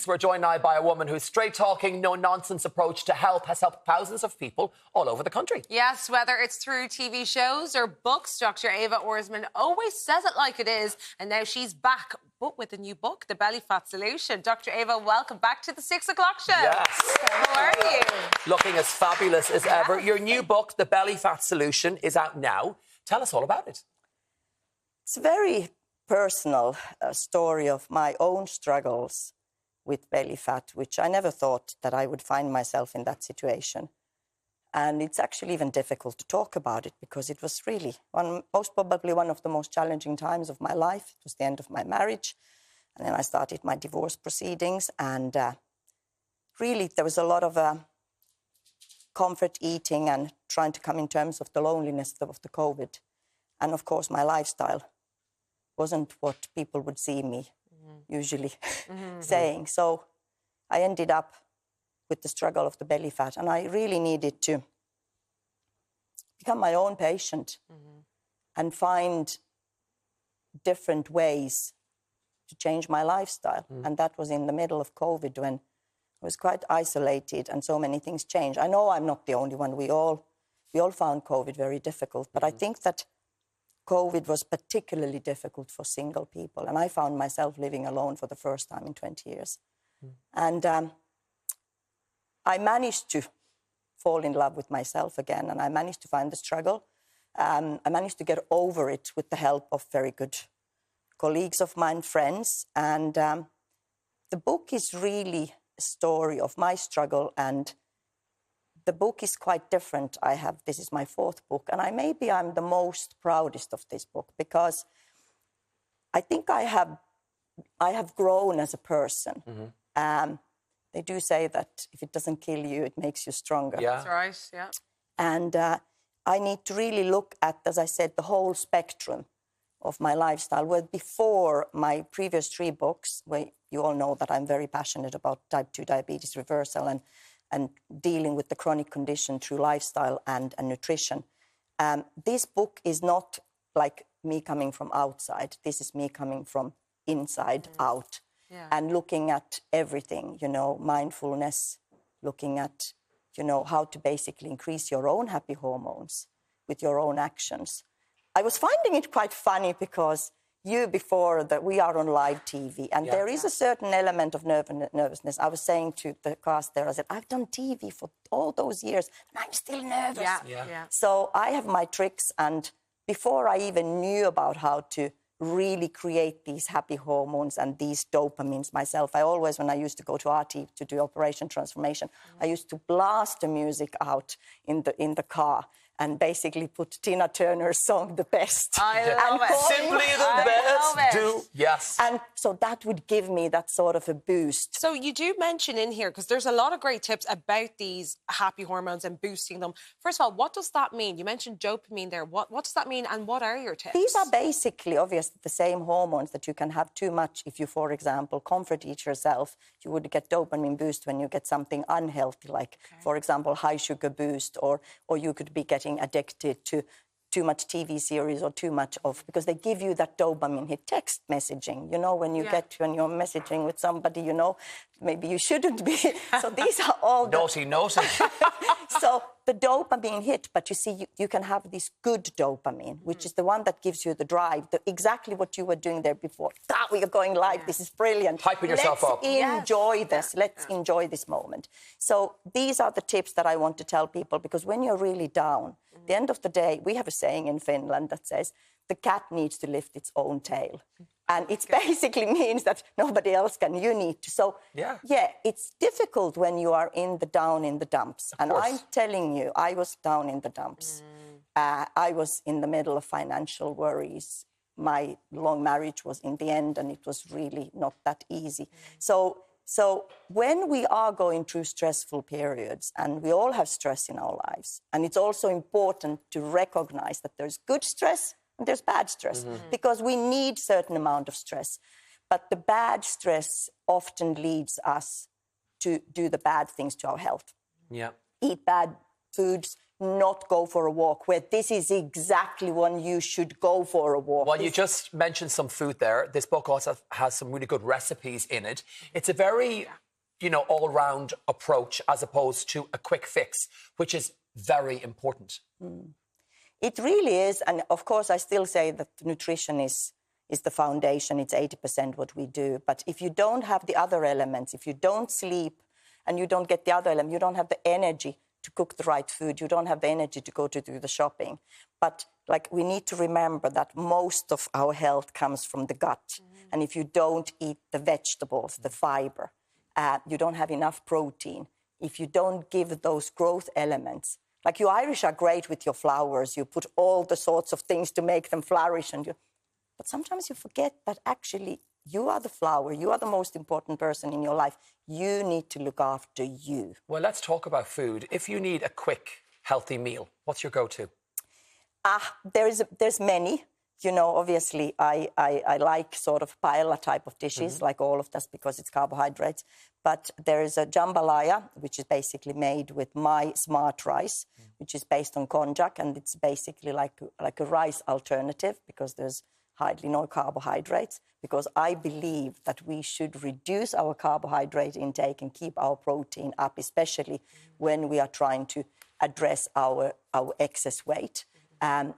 weeks. We're joined now by a woman whose straight-talking, no-nonsense approach to health has helped thousands of people all over the country. Yes, whether it's through TV shows or books, Dr Eva Orsmond always says it like it is, and now she's back, but with a new book, The Belly Fat Solution. Dr Eva, welcome back to the 6 o'clock show. Yes. How are you? Looking as fabulous as ever. Your new book, The Belly Fat Solution, is out now. Tell us all about it. It's a very personal story of my own struggles with belly fat, which I never thought that I would find myself in that situation. And it's actually even difficult to talk about it because it was really most probably one of the most challenging times of my life. It was the end of my marriage. And then I started my divorce proceedings. And really, there was a lot of comfort eating and trying to come in terms of the loneliness of the COVID. And of course, my lifestyle wasn't what people would see me usually saying. So I ended up with the struggle of the belly fat, and I really needed to become my own patient and find different ways to change my lifestyle. And that was in the middle of COVID when I was quite isolated and so many things changed. I know I'm not the only one. We all found COVID very difficult, but I think that COVID was particularly difficult for single people. And I found myself living alone for the first time in 20 years. And I managed to fall in love with myself again. And I managed to find the struggle. I managed to get over it with the help of very good colleagues of mine, friends. And the book is really a story of my struggle, and the book is quite different. This is my 4th book, and maybe I'm the most proudest of this book because I think I have grown as a person. They do say that if it doesn't kill you, it makes you stronger. Yeah. That's right, yeah. And I need to really look at, as I said, the whole spectrum of my lifestyle. Where before my previous 3 books, where you all know that I'm very passionate about type 2 diabetes reversal and dealing with the chronic condition through lifestyle and nutrition. This book is not like me coming from outside. This is me coming from inside out and looking at everything, mindfulness, looking at, how to basically increase your own happy hormones with your own actions. I was finding it quite funny because before that we are on live TV, and there is a certain element of nervousness. I was saying to the cast there, I said, I've done TV for all those years, and I'm still nervous. So I have my tricks, and before I even knew about how to really create these happy hormones and these dopamines myself, I always, when I used to go to RT to do Operation Transformation, I used to blast the music out in the car and basically put Tina Turner's song, The Best. I love it. Simply the best. Yes. And so that would give me that sort of a boost. So you do mention in here, because there's a lot of great tips about these happy hormones and boosting them. First of all, what does that mean? You mentioned dopamine there. What does that mean, and what are your tips? These are basically, obviously, the same hormones that you can have too much if you, for example, comfort eat yourself. You would get dopamine boost when you get something unhealthy, like, for example, high sugar boost, or you could be getting addicted to too much TV series or too much of, because they give you that dopamine hit. Text messaging, when you're messaging with somebody, maybe you shouldn't be. So these are all naughty. So the dopamine hit, but you see, you can have this good dopamine, which is the one that gives you the drive, exactly what you were doing there before. We are going live, this is brilliant. Hyping yourself up. Let's enjoy this. Let's enjoy this moment. So these are the tips that I want to tell people, because when you're really down, at the end of the day, we have a saying in Finland that says, the cat needs to lift its own tail. And it basically means that nobody else can, you need to. So, it's difficult when you are down in the dumps. And I'm telling you, I was down in the dumps. I was in the middle of financial worries. My long marriage was in the end, and it was really not that easy. So when we are going through stressful periods, and we all have stress in our lives, and it's also important to recognize that there's good stress and there's bad stress, because we need certain amount of stress. But the bad stress often leads us to do the bad things to our health. Eat bad foods, not go for a walk, where this is exactly when you should go for a walk. Well, you just mentioned some food there. This book also has some really good recipes in it. It's a very, you know, all-round approach as opposed to a quick fix, which is very important. It really is. And of course, I still say that nutrition is the foundation. It's 80% what we do. But if you don't have the other elements, if you don't sleep and you don't get the other element, you don't have the energy to cook the right food, you don't have the energy to go to do the shopping. But like, we need to remember that most of our health comes from the gut. And if you don't eat the vegetables, the fiber, you don't have enough protein. If you don't give those growth elements, like you Irish are great with your flowers, you put all the sorts of things to make them flourish, but sometimes you forget that actually you are the flower, you are the most important person in your life. You need to look after you. Well, let's talk about food. If you need a quick, healthy meal, what's your go-to? There's many. You know, obviously, I like sort of paella type of dishes, like all of us, because it's carbohydrates. But there is a jambalaya, which is basically made with my smart rice, which is based on konjac, and it's basically like a rice alternative, because there's hardly no carbohydrates, because I believe that we should reduce our carbohydrate intake and keep our protein up, especially when we are trying to address our excess weight.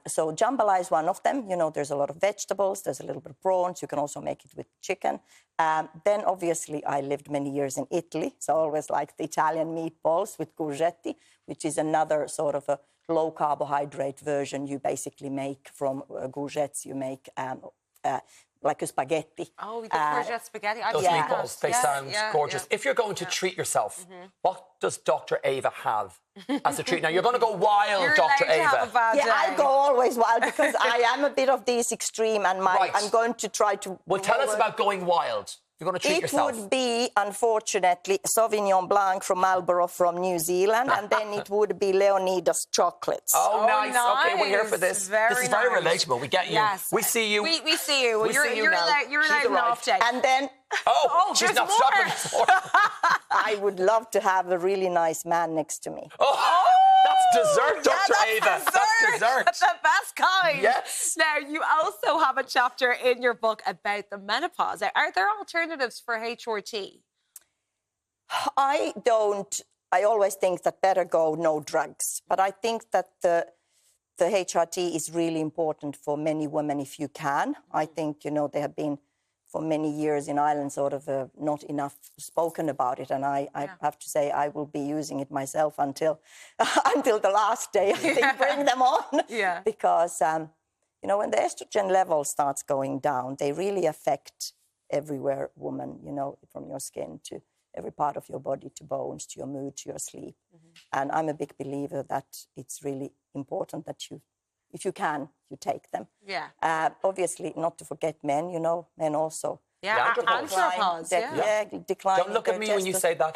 So jambalaya is one of them. You know, there's a lot of vegetables, there's a little bit of prawns. You can also make it with chicken. Then, obviously, I lived many years in Italy, so I always liked the Italian meatballs with courgette, which is another sort of a low-carbohydrate version. You basically make from courgettes, you make like a spaghetti. Oh, the courgette spaghetti. Those meatballs, they sound gorgeous. Yeah. If you're going to treat yourself, what does Dr. Eva have as a treat? Now, you're going to go wild, You're Dr. allowed to Eva. have a bad day. I go always wild, because I am a bit of this extreme, and I'm going to try to... Well, tell us about going wild. You're going to treat yourself. It would be, unfortunately, Sauvignon Blanc from Marlborough from New Zealand, and then it would be Leonidas chocolates. Oh, nice. Okay, we're here for this. This is very nice. relatable. We get you. Yes. We see you. We see you. We see you You're now. allowed an off day. And then... Oh, she's there's not more. stopping. I would love to have a really nice man next to me. Oh, that's dessert, Dr. that's Eva. Dessert. That's dessert. That's the best kind. Yes. Now, you also have a chapter in your book about the menopause. Are there alternatives for HRT? I always think that better go no drugs. But I think that the HRT is really important for many women if you can. I think, you know, they have been for many years in Ireland sort of not enough spoken about it. And I have to say I will be using it myself until the last day. I think bring them on. Yeah. Because, you know, when the estrogen level starts going down, they really affect everywhere, woman, you know, from your skin to every part of your body, to bones, to your mood, to your sleep. And I'm a big believer that it's really important that you, if you can, you take them. Yeah. Obviously, not to forget men, you know, men also. Yeah, andropause. Decline. Don't look at me when you say that.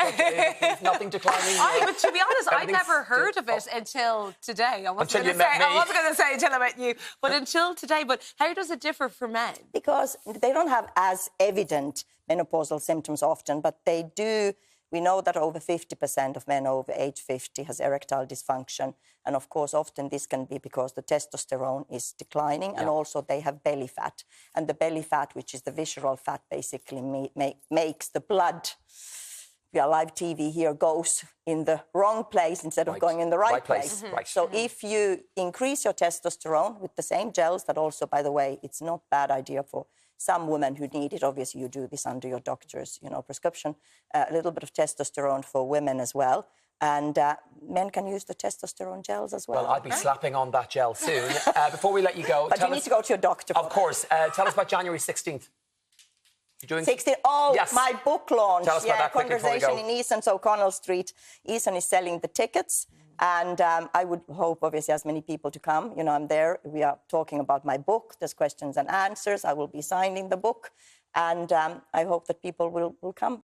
There's nothing declining. But to be honest, I'd never heard of it until today. I wasn't going to say until I met you, but until today. But how does it differ for men? Because they don't have as evident menopausal symptoms often, but they do. We know that over 50% of men over age 50 has erectile dysfunction. And of course, often this can be because the testosterone is declining, and also they have belly fat. And the belly fat, which is the visceral fat, basically makes the blood, we are live TV here, goes in the wrong place instead of going in the right place. Right. So if you increase your testosterone with the same gels, that also, by the way, it's not a bad idea for some women who need it. Obviously, you do this under your doctor's, you know, prescription. A little bit of testosterone for women as well. And men can use the testosterone gels as well. Well, I'll be slapping on that gel soon. Before we let you go... But you need to go to your doctor for Of course. Tell us about January 16th. You're doing... 16th. Oh, yes. My book launch. Tell us about that quickly before we go. Conversation in Eason's O'Connell Street. Eason is selling the tickets. And I would hope, obviously, as many people to come. You know, I'm there. We are talking about my book. There's questions and answers. I will be signing the book. And I hope that people will come